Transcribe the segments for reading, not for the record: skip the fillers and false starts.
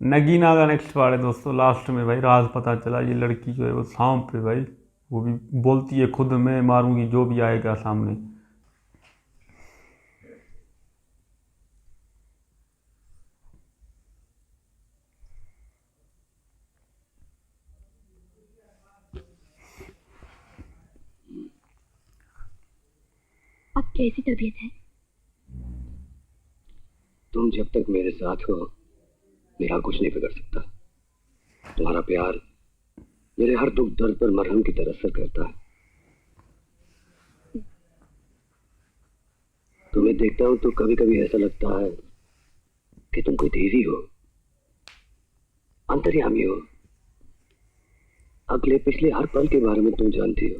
नगीना का next part है दोस्तों। लास्ट में भाई राज पता चला, ये लड़की जो है वो सांप पे भाई, वो भी बोलती है खुद मैं मारूंगी जो भी आएगा सामने। अब कैसी तबीयत है? तुम जब तक मेरे साथ हो मेरा कुछ नहीं बिगड़ सकता। तुम्हारा प्यार मेरे हर दुख दर्द पर मरहम की तरह असर करता है। तुम्हें देखता हूं तो कभी कभी ऐसा लगता है कि तुम कोई देवी हो, अंतर्यामी हो। अगले पिछले हर पल के बारे में तुम जानती हो।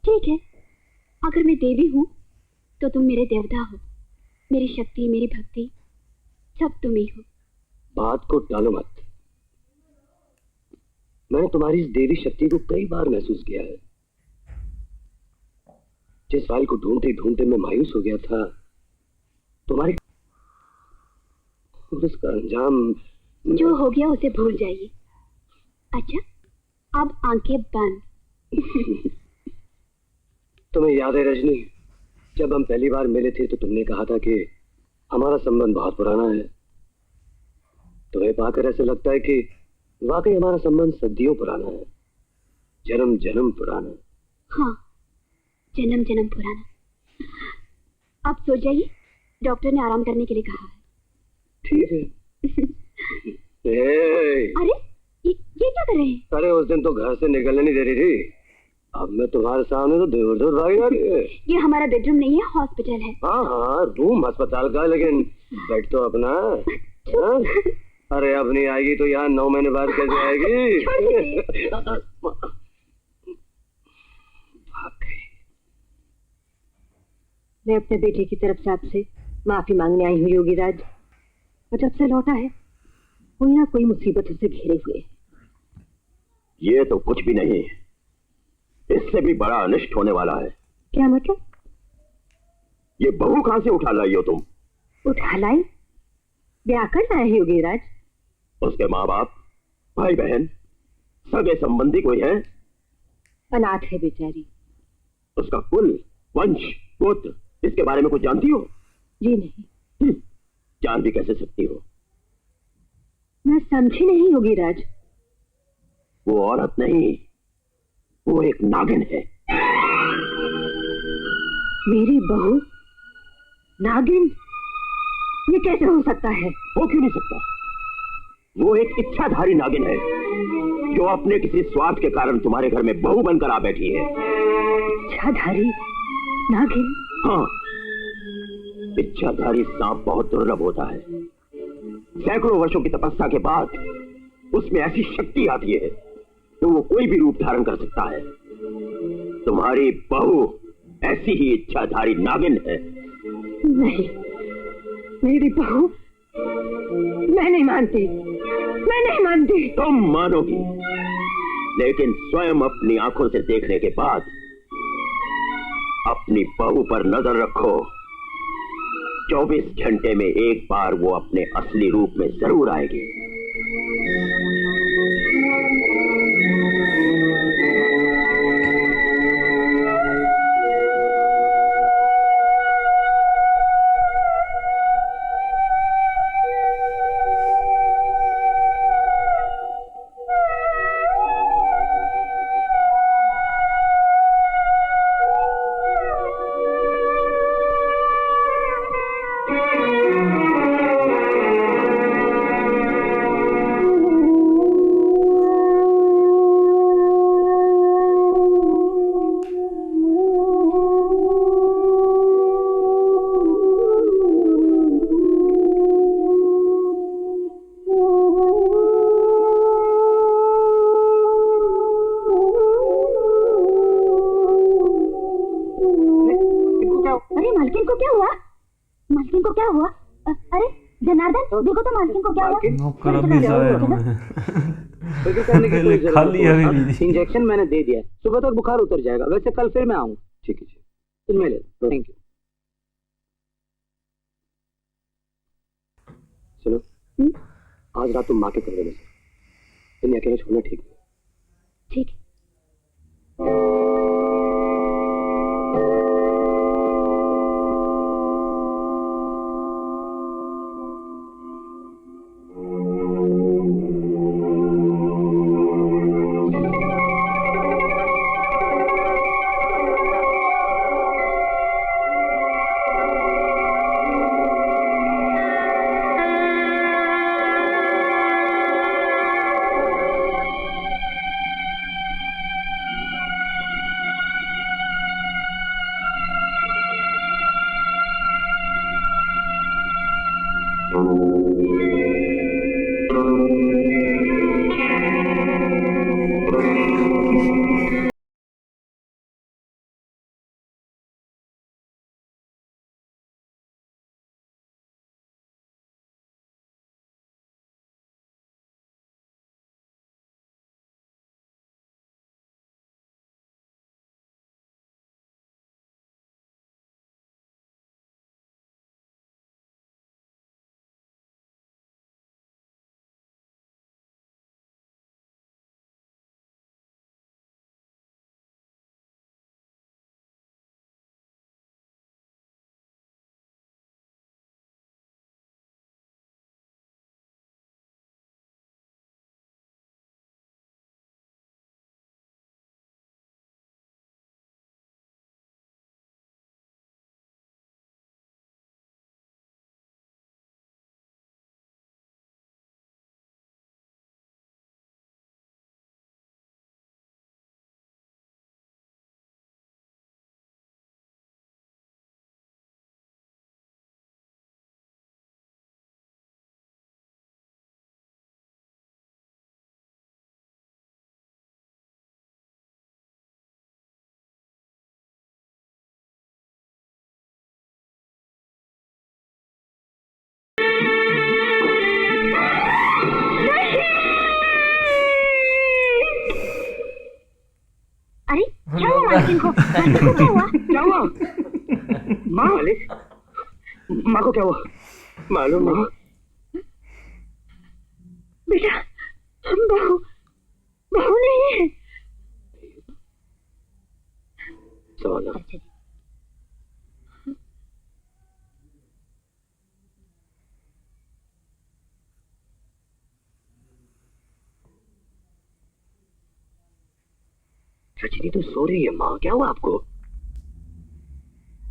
ठीक है, अगर मैं देवी हूँ तो तुम मेरे देवता हो। मेरी शक्ति, मेरी भक्ति सब तुम ही हो। बात को टालो मत। मैंने तुम्हारी इस देवी शक्ति को कई बार महसूस किया है। जिस फाइल को ढूंढते ढूंढते मैं मायूस हो गया था, तुम्हारी उसका अंजाम जो हो गया उसे भूल जाइए। अच्छा, अब आंखें बंद। तुम्हें याद है रजनी, जब हम पहली बार मिले थे तो तुमने कहा था कि हमारा संबंध बहुत पुराना है। तुम्हें पाकर ऐसा लगता है कि वाकई हमारा संबंध सदियों पुराना है, जन्म जन्म पुराना। हाँ, जन्म जन्म पुराना। अब सो जाइए, डॉक्टर ने आराम करने के लिए कहा है। ठीक है। अरे ये क्या कर रहे हैं? अरे उस दिन तो घर से निकलने नहीं दे रही थी, अब मैं तुम्हारे सामने तो दूर दूर भाग जा रही है। ये हमारा बेडरूम नहीं है, हॉस्पिटल है। हाँ हाँ, रूम अस्पताल का, लेकिन बेड तो अपना। हाँ? अरे अब नहीं आएगी तो यहाँ 9 महीने बाद कैसे आएगी? मैं अपने बेटे की तरफ से आपसे माफी मांगने आई हूँ योगीराज। और जब से लौटा है कोई ना कोई मुसीबत उसे घेरे हुए। ये तो कुछ भी नहीं, इससे भी बड़ा अनिष्ट होने वाला है। क्या मतलब? ये बहू कहां से उठा लाई हो तुम? उठा लाई? ब्याह कर लाए हैं योगीराज? उसके माँ बाप, भाई बहन, सगे संबंधी कोई है? अनाथ है बेचारी। उसका कुल, वंश, गोत्र, इसके बारे में कुछ जानती हो? जी नहीं। जान भी कैसे सकती हो? मैं समझी नहीं योगीराज। वो औरत नहीं, वो एक नागिन है। मेरी बहू नागिन? ये कैसे हो सकता है? हो क्यों नहीं सकता? वो एक इच्छाधारी नागिन है जो अपने किसी स्वार्थ के कारण तुम्हारे घर में बहू बनकर आ बैठी है। इच्छाधारी नागिन? हाँ, इच्छाधारी सांप बहुत दुर्लभ होता है। सैकड़ों वर्षों की तपस्या के बाद उसमें ऐसी शक्ति आती है तो वो कोई भी रूप धारण कर सकता है। तुम्हारी बहू ऐसी ही इच्छाधारी नागिन है। नहीं, मेरी बहू, मैं नहीं मानती, मैं नहीं मानती। तुम मानोगी, लेकिन स्वयं अपनी आंखों से देखने के बाद अपनी बहू पर नजर रखो। 24 घंटे में एक बार वो अपने असली रूप में जरूर आएगी। देखो तो मालकिन को क्या हुआ। खाली इंजेक्शन मैंने दे दिया, सुबह तक बुखार उतर जाएगा। वैसे कल फिर मैं आऊँ। ठीक है, फिर मिले। Thank you. सुनो, हम्म? आज रात तुम माँ के कमरे में सो। इन्हें अकेले छोड़ना ठीक नहीं। ठीक है। अरे क्या हुआ मालकिन को? मालकिन को क्या हुआ? क्या हुआ? माँ? मालिक, माँ को क्या हुआ? मालूम नहीं। बेटा, बहू बहू नहीं है। सवाल रजनी तो सो रही है। माँ, क्या हुआ आपको?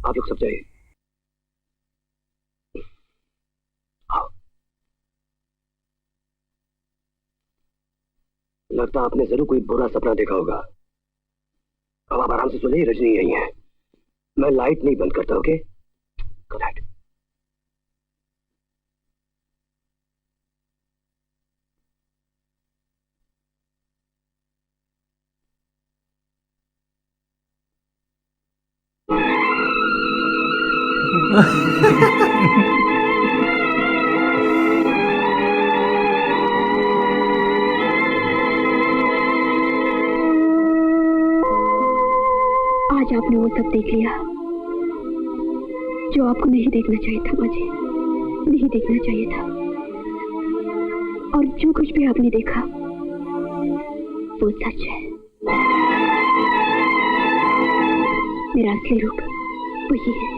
आप लोग सब जाइए। आओ। लगता आपने जरूर कोई बुरा सपना देखा होगा। अब आप आराम से सो जाइए, रजनी यही है। मैं लाइट नहीं बंद करता। Okay, good night. आज आपने वो सब देख लिया जो आपको नहीं देखना चाहिए था। मुझे नहीं देखना चाहिए था। और जो कुछ भी आपने देखा वो सच है। मेरा असली रूप वही है।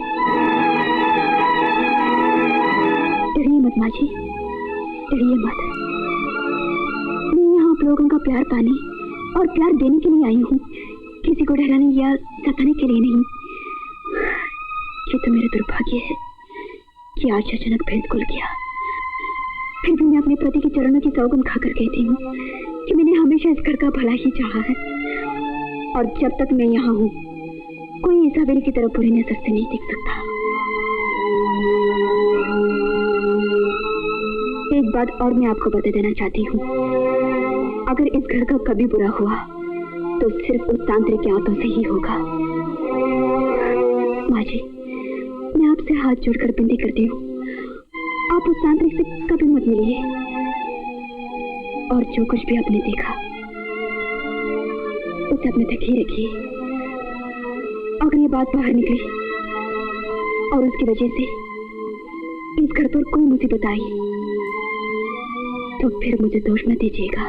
डरिए मत माँ जी, डरिए मत। मैं यहाँ आप लोगों का प्यार पाने और प्यार देने के लिए आई हूँ, किसी को डराने या सताने के लिए नहीं। ये तो मेरा दुर्भाग्य है कि आज अचानक भेद खुल गया। फिर भी मैं अपने पति के चरणों की सौगंध खाकर कहती हूँ कि मैंने हमेशा इस घर का भला ही चाहा है। और जब तक मैं यहाँ हूँ, कोई इस हवेली की तरफ बुरी नजर से नहीं देख सकता। एक बात और मैं आपको बता देना चाहती हूँ, अगर इस घर का कभी बुरा हुआ तो सिर्फ उस तांत्रिक के हाथों से ही होगा। माँ जी, मैं आपसे हाथ जोड़कर विनती करती हूँ, आप उस तांत्रिक से कभी मत मिलिए। और जो कुछ भी आपने देखा उसे अपने तक ही रखिए। अगर ये बात बाहर निकली और उसकी वजह से इस घर पर कोई मुसीबत आई तो फिर मुझे दोष न दीजिएगा।